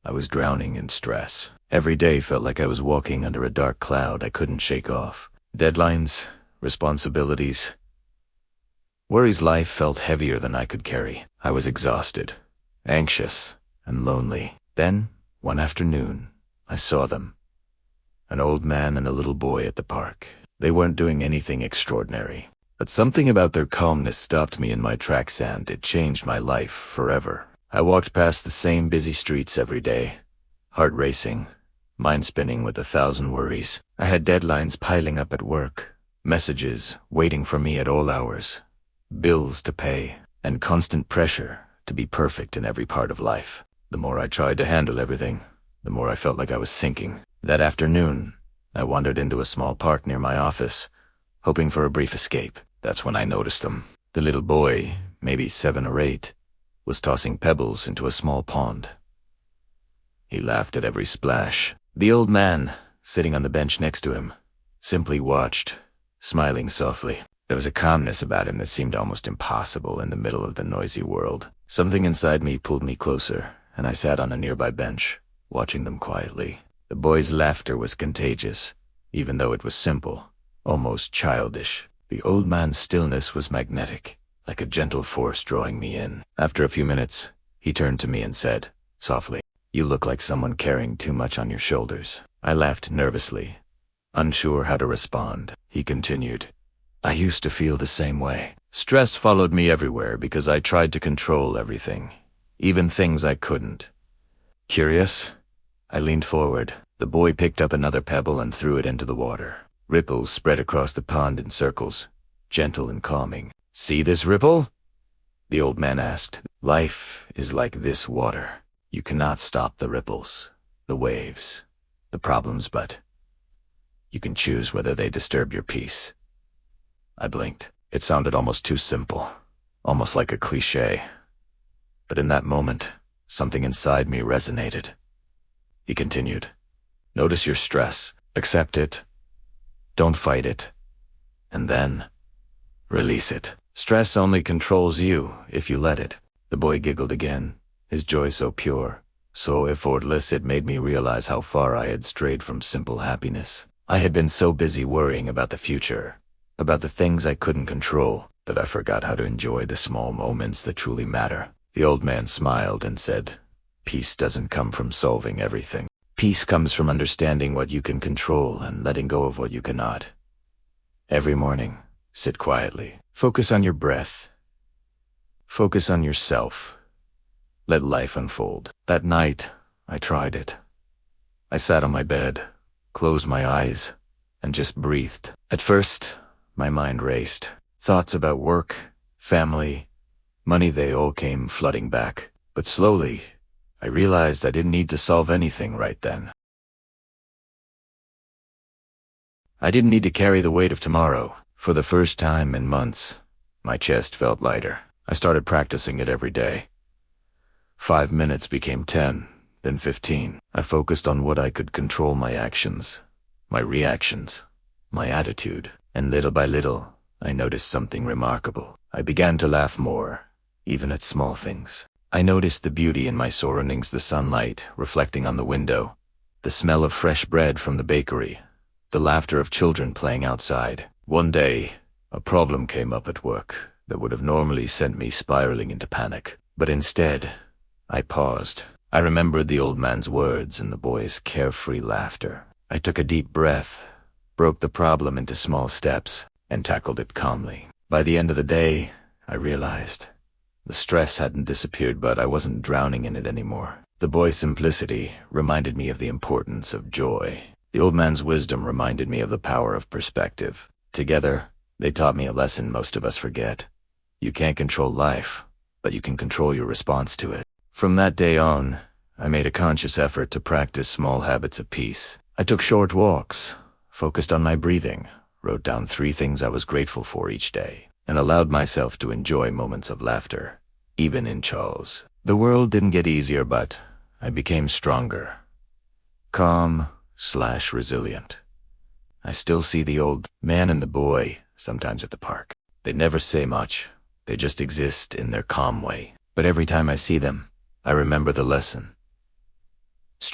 I was drowning in stress. Every day felt like I was walking under a dark cloud I couldn't shake off. Deadlines, responsibilities, worries. Life felt heavier than I could carry. I was exhausted, anxious, and lonely. Then, one afternoon, I saw them. An old man and a little boy at the park. They weren't doing anything extraordinary, but something about their calmness stopped me in my tracks, and it changed my life forever. I walked past the same busy streets every day, heart racing, mind spinning with 1,000 worries. I had deadlines piling up at work, messages waiting for me at all hours, bills to pay, and constant pressure to be perfect in every part of life. The more I tried to handle everything, the more I felt like I was sinking. That afternoon, I wandered into a small park near my office, hoping for a brief escape. That's when I noticed them. The little boy, maybe 7 or 8, was tossing pebbles into a small pond. He laughed at every splash. The old man, sitting on the bench next to him, simply watched, smiling softly. There was a calmness about him that seemed almost impossible in the middle of the noisy world. Something inside me pulled me closer, and I sat on a nearby bench, watching them quietly. The boy's laughter was contagious, even though it was simple, almost childish. The old man's stillness was magnetic, like a gentle force drawing me in. After a few minutes, he turned to me and said, softly, "You look like someone carrying too much on your shoulders." I laughed nervously, unsure how to respond. He continued, "I used to feel the same way. Stress followed me everywhere because I tried to control everything, even things I couldn't." Curious, I leaned forward. The boy picked up another pebble and threw it into the water. Ripples spread across the pond in circles, gentle and calming. "See this ripple?" the old man asked. "Life is like this water. You cannot stop the ripples, the waves, the problems, but you can choose whether they disturb your peace." I blinked. It sounded almost too simple, almost like a cliché. But in that moment, something inside me resonated. He continued, "Notice your stress, accept it, don't fight it, and then release it. Stress only controls you if you let it." The boy giggled again, his joy so pure, so effortless it made me realize how far I had strayed from simple happiness. I had been so busy worrying about the future, about the things I couldn't control, that I forgot how to enjoy the small moments that truly matter. The old man smiled and said, "Peace doesn't come from solving everything. Peace comes from understanding what you can control and letting go of what you cannot. Every morning, sit quietly. Focus on your breath. Focus on yourself. Let life unfold." That night, I tried it. I sat on my bed, closed my eyes, and just breathed. At first, my mind raced. Thoughts about work, family, money, they all came flooding back. But slowly, I realized I didn't need to solve anything right then. I didn't need to carry the weight of tomorrow. For the first time in months, my chest felt lighter. I started practicing it every day. 5 minutes became 10, then 15. I focused on what I could control: my actions, my reactions, my attitude. And little by little, I noticed something remarkable. I began to laugh more, even at small things. I noticed the beauty in my surroundings: the sunlight reflecting on the window, the smell of fresh bread from the bakery, the laughter of children playing outside. One day, a problem came up at work that would have normally sent me spiraling into panic. But instead, I paused. I remembered the old man's words and the boy's carefree laughter. I took a deep breath, broke the problem into small steps, and tackled it calmly. By the end of the day, I realized the stress hadn't disappeared, but I wasn't drowning in it anymore. The boy's simplicity reminded me of the importance of joy. The old man's wisdom reminded me of the power of perspective. Together, they taught me a lesson most of us forget. You can't control life, but you can control your response to it. From that day on, I made a conscious effort to practice small habits of peace. I took short walks, focused on my breathing, wrote down 3 things I was grateful for each day, and allowed myself to enjoy moments of laughter, even in chores. The world didn't get easier, but I became stronger, calm/resilient. I still see the old man and the boy sometimes at the park. They never say much. They just exist in their calm way. But every time I see them, I remember the lesson.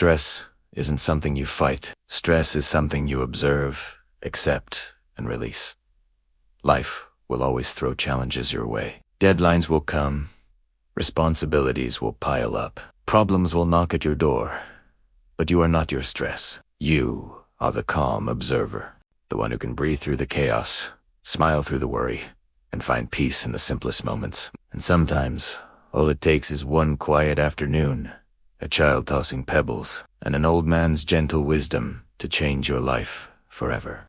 Stress isn't something you fight. Stress is something you observe, accept, and release. Life will always throw challenges your way. Deadlines will come. Responsibilities will pile up. Problems will knock at your door. But you are not your stress. You are the calm observer, the one who can breathe through the chaos, smile through the worry, and find peace in the simplest moments. And sometimes, all it takes is one quiet afternoon, a child tossing pebbles, and an old man's gentle wisdom to change your life forever.